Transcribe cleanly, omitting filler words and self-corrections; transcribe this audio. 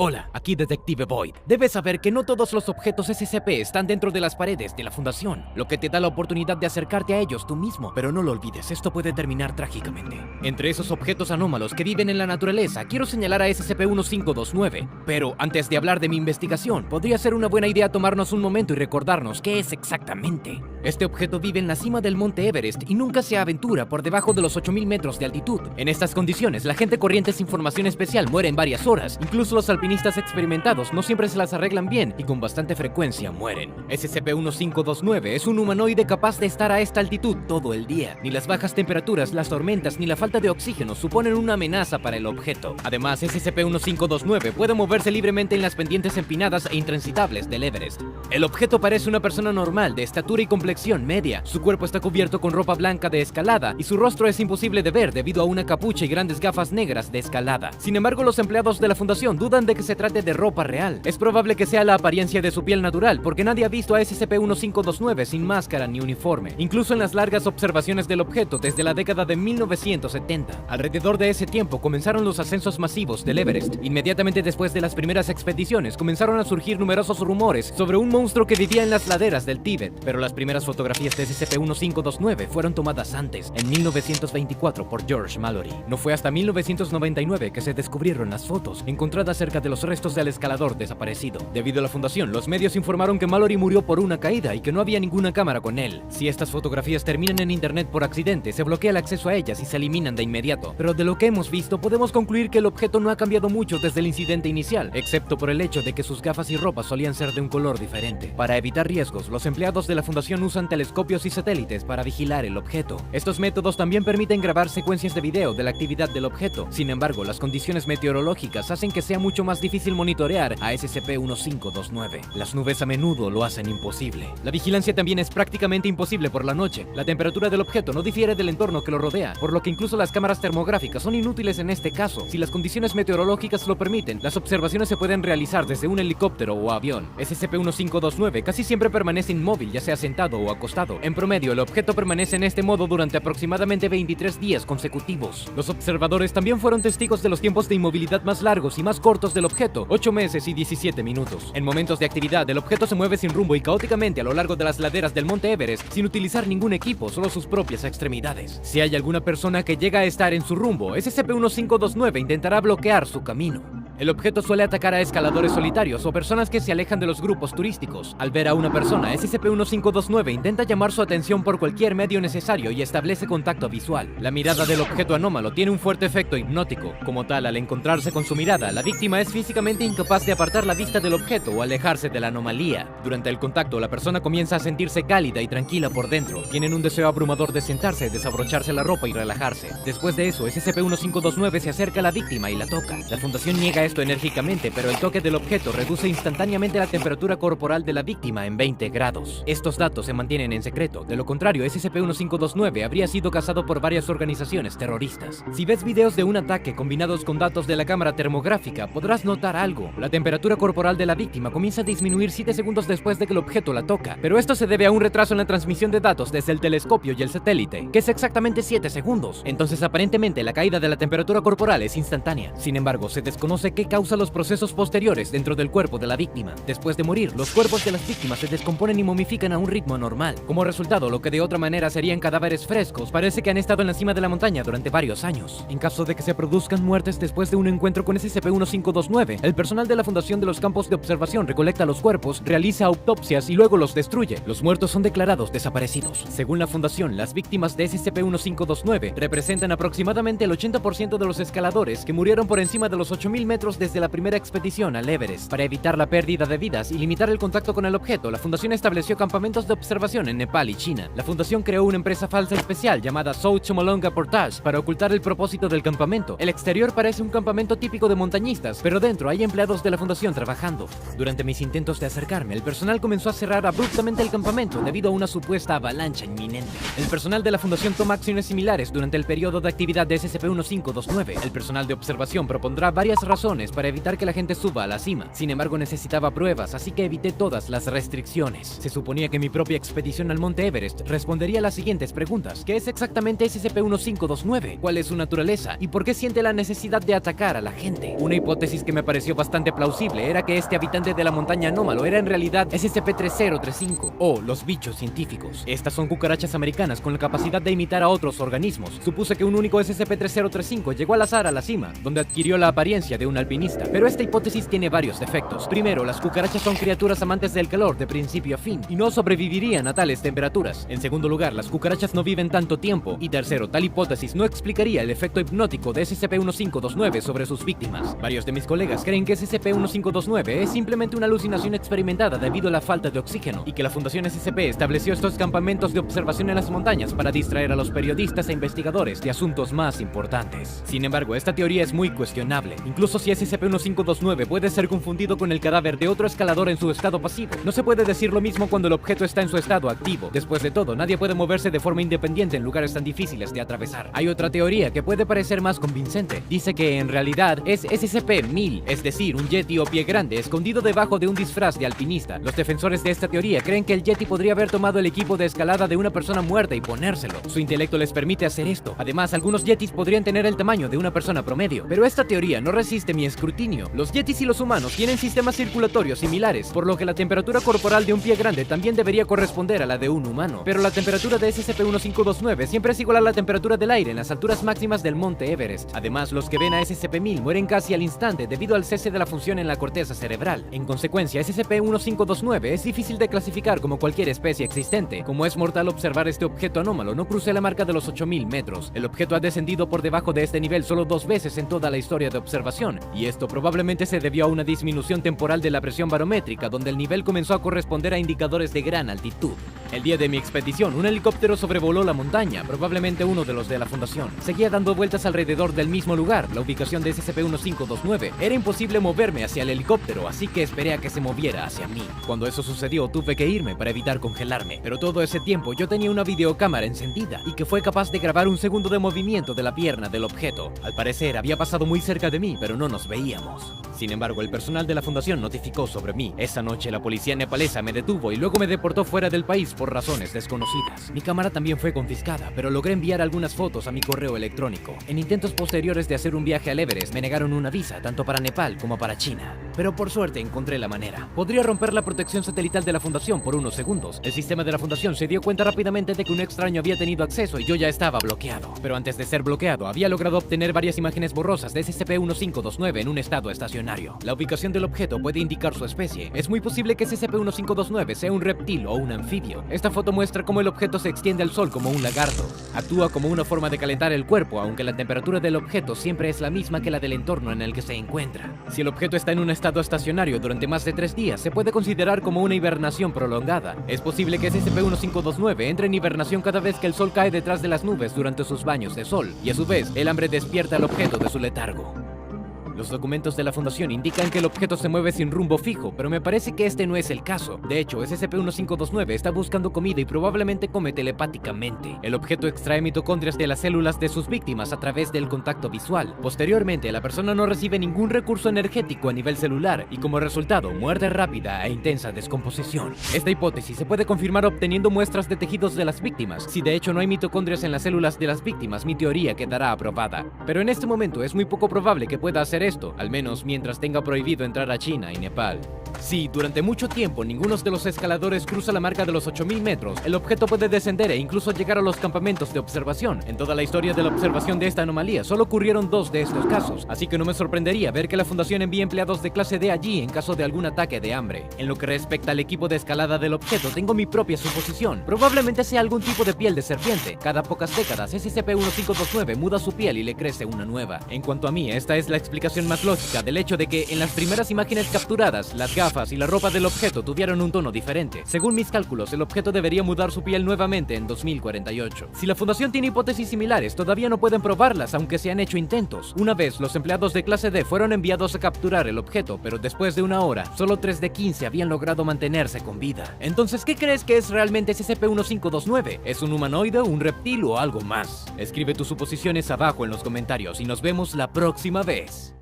Hola, aquí Detective Boyd. Debes saber que no todos los objetos SCP están dentro de las paredes de la Fundación, lo que te da la oportunidad de acercarte a ellos tú mismo. Pero no lo olvides, esto puede terminar trágicamente. Entre esos objetos anómalos que viven en la naturaleza, quiero señalar a SCP-1529. Pero antes de hablar de mi investigación, podría ser una buena idea tomarnos un momento y recordarnos qué es exactamente. Este objeto vive en la cima del monte Everest y nunca se aventura por debajo de los 8000 metros de altitud. En estas condiciones, la gente corriente sin formación especial muere en varias horas. Incluso los alpinistas experimentados no siempre se las arreglan bien y con bastante frecuencia mueren. SCP-1529 es un humanoide capaz de estar a esta altitud todo el día. Ni las bajas temperaturas, las tormentas ni la falta de oxígeno suponen una amenaza para el objeto. Además, SCP-1529 puede moverse libremente en las pendientes empinadas e intransitables del Everest. El objeto parece una persona normal, de estatura y complexión media. Su cuerpo está cubierto con ropa blanca de escalada y su rostro es imposible de ver debido a una capucha y grandes gafas negras de escalada. Sin embargo, los empleados de la Fundación dudan de que se trate de ropa real. Es probable que sea la apariencia de su piel natural, porque nadie ha visto a SCP-1529 sin máscara ni uniforme, incluso en las largas observaciones del objeto desde la década de 1970. Alrededor de ese tiempo comenzaron los ascensos masivos del Everest. Inmediatamente después de las primeras expediciones comenzaron a surgir numerosos rumores sobre un monstruo que vivía en las laderas del Tíbet, pero las primeras fotografías de SCP-1529 fueron tomadas antes, en 1924, por George Mallory. No fue hasta 1999 que se descubrieron las fotos encontradas cerca de los restos del escalador desaparecido. Debido a la Fundación, los medios informaron que Mallory murió por una caída y que no había ninguna cámara con él. Si estas fotografías terminan en internet por accidente, se bloquea el acceso a ellas y se eliminan de inmediato. Pero de lo que hemos visto, podemos concluir que el objeto no ha cambiado mucho desde el incidente inicial, excepto por el hecho de que sus gafas y ropa solían ser de un color diferente. Para evitar riesgos, los empleados de la Fundación usan telescopios y satélites para vigilar el objeto. Estos métodos también permiten grabar secuencias de video de la actividad del objeto. Sin embargo, las condiciones meteorológicas hacen que sea mucho más difícil monitorear a SCP-1529. Las nubes a menudo lo hacen imposible. La vigilancia también es prácticamente imposible por la noche. La temperatura del objeto no difiere del entorno que lo rodea, por lo que incluso las cámaras termográficas son inútiles en este caso. Si las condiciones meteorológicas lo permiten, las observaciones se pueden realizar desde un helicóptero o avión. SCP-1529 casi siempre permanece inmóvil, ya sea sentado o acostado. En promedio, el objeto permanece en este modo durante aproximadamente 23 días consecutivos. Los observadores también fueron testigos de los tiempos de inmovilidad más largos y más cortos del objeto, 8 meses y 17 minutos. En momentos de actividad, el objeto se mueve sin rumbo y caóticamente a lo largo de las laderas del monte Everest sin utilizar ningún equipo, solo sus propias extremidades. Si hay alguna persona que llega a estar en su rumbo, SCP-1529 intentará bloquear su camino. El objeto suele atacar a escaladores solitarios o personas que se alejan de los grupos turísticos. Al ver a una persona, SCP-1529 intenta llamar su atención por cualquier medio necesario y establece contacto visual. La mirada del objeto anómalo tiene un fuerte efecto hipnótico. Como tal, al encontrarse con su mirada, la víctima es físicamente incapaz de apartar la vista del objeto o alejarse de la anomalía. Durante el contacto, la persona comienza a sentirse cálida y tranquila por dentro. Tienen un deseo abrumador de sentarse, desabrocharse la ropa y relajarse. Después de eso, SCP-1529 se acerca a la víctima y la toca. La Fundación niega esto enérgicamente, pero el toque del objeto reduce instantáneamente la temperatura corporal de la víctima en 20 grados. Estos datos se mantienen en secreto, de lo contrario, SCP-1529 habría sido cazado por varias organizaciones terroristas. Si ves videos de un ataque combinados con datos de la cámara termográfica, podrás notar algo. La temperatura corporal de la víctima comienza a disminuir 7 segundos después de que el objeto la toca, pero esto se debe a un retraso en la transmisión de datos desde el telescopio y el satélite, que es exactamente 7 segundos. Entonces, aparentemente, la caída de la temperatura corporal es instantánea. Sin embargo, se desconoce qué causa los procesos posteriores dentro del cuerpo de la víctima. Después de morir, los cuerpos de las víctimas se descomponen y momifican a un ritmo normal. Como resultado, lo que de otra manera serían cadáveres frescos, parece que han estado en la cima de la montaña durante varios años. En caso de que se produzcan muertes después de un encuentro con SCP-1529, el personal de la Fundación de los Campos de Observación recolecta los cuerpos, realiza autopsias y luego los destruye. Los muertos son declarados desaparecidos. Según la Fundación, las víctimas de SCP-1529 representan aproximadamente el 80% de los escaladores que murieron por encima de los 8000 metros desde la primera expedición al Everest. Para evitar la pérdida de vidas y limitar el contacto con el objeto, la Fundación estableció campamentos de observación en Nepal y China. La Fundación creó una empresa falsa especial llamada South Chomolungma Portage para ocultar el propósito del campamento. El exterior parece un campamento típico de montañistas, pero dentro hay empleados de la Fundación trabajando. Durante mis intentos de acercarme, el personal comenzó a cerrar abruptamente el campamento debido a una supuesta avalancha inminente. El personal de la Fundación toma acciones similares durante el periodo de actividad de SCP-1529. El personal de observación propondrá varias razones razones para evitar que la gente suba a la cima. Sin embargo, necesitaba pruebas, así que evité todas las restricciones. Se suponía que mi propia expedición al Monte Everest respondería a las siguientes preguntas. ¿Qué es exactamente SCP-1529? ¿Cuál es su naturaleza? ¿Y por qué siente la necesidad de atacar a la gente? Una hipótesis que me pareció bastante plausible era que este habitante de la montaña anómalo era en realidad SCP-3035 o los bichos científicos. Estas son cucarachas americanas con la capacidad de imitar a otros organismos. Supuse que un único SCP-3035 llegó al azar a la cima, donde adquirió la apariencia de un alpinista. Pero esta hipótesis tiene varios defectos. Primero, las cucarachas son criaturas amantes del calor de principio a fin y no sobrevivirían a tales temperaturas. En segundo lugar, las cucarachas no viven tanto tiempo. Y tercero, tal hipótesis no explicaría el efecto hipnótico de SCP-1529 sobre sus víctimas. Varios de mis colegas creen que SCP-1529 es simplemente una alucinación experimentada debido a la falta de oxígeno y que la Fundación SCP estableció estos campamentos de observación en las montañas para distraer a los periodistas e investigadores de asuntos más importantes. Sin embargo, esta teoría es muy cuestionable. Incluso si SCP-1529 puede ser confundido con el cadáver de otro escalador en su estado pasivo, no se puede decir lo mismo cuando el objeto está en su estado activo. Después de todo, nadie puede moverse de forma independiente en lugares tan difíciles de atravesar. Hay otra teoría que puede parecer más convincente. Dice que en realidad es SCP-1000, es decir, un yeti o pie grande escondido debajo de un disfraz de alpinista. Los defensores de esta teoría creen que el yeti podría haber tomado el equipo de escalada de una persona muerta y ponérselo. Su intelecto les permite hacer esto. Además, algunos yetis podrían tener el tamaño de una persona promedio. Pero esta teoría no resiste mi escrutinio. Los yetis y los humanos tienen sistemas circulatorios similares, por lo que la temperatura corporal de un pie grande también debería corresponder a la de un humano. Pero la temperatura de SCP-1529 siempre es igual a la temperatura del aire en las alturas máximas del Monte Everest. Además, los que ven a SCP-1000 mueren casi al instante debido al cese de la función en la corteza cerebral. En consecuencia, SCP-1529 es difícil de clasificar como cualquier especie existente. Como es mortal observar este objeto anómalo, no crucé la marca de los 8000 metros. El objeto ha descendido por debajo de este nivel solo 2 veces en toda la historia de observación, y esto probablemente se debió a una disminución temporal de la presión barométrica, donde el nivel comenzó a corresponder a indicadores de gran altitud. El día de mi expedición, un helicóptero sobrevoló la montaña, probablemente uno de los de la Fundación. Seguía dando vueltas alrededor del mismo lugar, la ubicación de SCP-1529. Era imposible moverme hacia el helicóptero, así que esperé a que se moviera hacia mí. Cuando eso sucedió, tuve que irme para evitar congelarme. Pero todo ese tiempo yo tenía una videocámara encendida y que fue capaz de grabar un segundo de movimiento de la pierna del objeto. Al parecer había pasado muy cerca de mí, pero no nos veíamos. Sin embargo, el personal de la Fundación notificó sobre mí. Esa noche la policía nepalesa me detuvo y luego me deportó fuera del país por razones desconocidas. Mi cámara también fue confiscada, pero logré enviar algunas fotos a mi correo electrónico. En intentos posteriores de hacer un viaje al Everest, me negaron una visa, tanto para Nepal como para China. Pero por suerte encontré la manera. Podría romper la protección satelital de la Fundación por unos segundos. El sistema de la Fundación se dio cuenta rápidamente de que un extraño había tenido acceso y yo ya estaba bloqueado. Pero antes de ser bloqueado, había logrado obtener varias imágenes borrosas de SCP-1529 en un estado estacionario. La ubicación del objeto puede indicar su especie. Es muy posible que SCP-1529 sea un reptil o un anfibio. Esta foto muestra cómo el objeto se extiende al sol como un lagarto. Actúa como una forma de calentar el cuerpo, aunque la temperatura del objeto siempre es la misma que la del entorno en el que se encuentra. Si el objeto está en un estado estacionario durante más de 3 días, se puede considerar como una hibernación prolongada. Es posible que SCP-1529 entre en hibernación cada vez que el sol cae detrás de las nubes durante sus baños de sol, y a su vez, el hambre despierta al objeto de su letargo. Los documentos de la Fundación indican que el objeto se mueve sin rumbo fijo, pero me parece que este no es el caso. De hecho, SCP-1529 está buscando comida y probablemente come telepáticamente. El objeto extrae mitocondrias de las células de sus víctimas a través del contacto visual. Posteriormente, la persona no recibe ningún recurso energético a nivel celular y como resultado, muerte rápida e intensa descomposición. Esta hipótesis se puede confirmar obteniendo muestras de tejidos de las víctimas. Si de hecho no hay mitocondrias en las células de las víctimas, mi teoría quedará aprobada. Pero en este momento es muy poco probable que pueda hacer esto, al menos mientras tenga prohibido entrar a China y Nepal. Si durante mucho tiempo ninguno de los escaladores cruza la marca de los 8000 metros, el objeto puede descender e incluso llegar a los campamentos de observación. En toda la historia de la observación de esta anomalía, solo ocurrieron 2 de estos casos, así que no me sorprendería ver que la Fundación envíe empleados de clase D allí en caso de algún ataque de hambre. En lo que respecta al equipo de escalada del objeto, tengo mi propia suposición. Probablemente sea algún tipo de piel de serpiente. Cada pocas décadas, SCP-1529 muda su piel y le crece una nueva. En cuanto a mí, esta es la explicación más lógica del hecho de que en las primeras imágenes capturadas, las gafas y la ropa del objeto tuvieron un tono diferente. Según mis cálculos, el objeto debería mudar su piel nuevamente en 2048. Si la Fundación tiene hipótesis similares, todavía no pueden probarlas, aunque se han hecho intentos. Una vez, los empleados de clase D fueron enviados a capturar el objeto, pero después de una hora, solo 3 de 15 habían logrado mantenerse con vida. Entonces, ¿qué crees que es realmente SCP-1529? ¿Es un humanoide, un reptil o algo más? Escribe tus suposiciones abajo en los comentarios y nos vemos la próxima vez.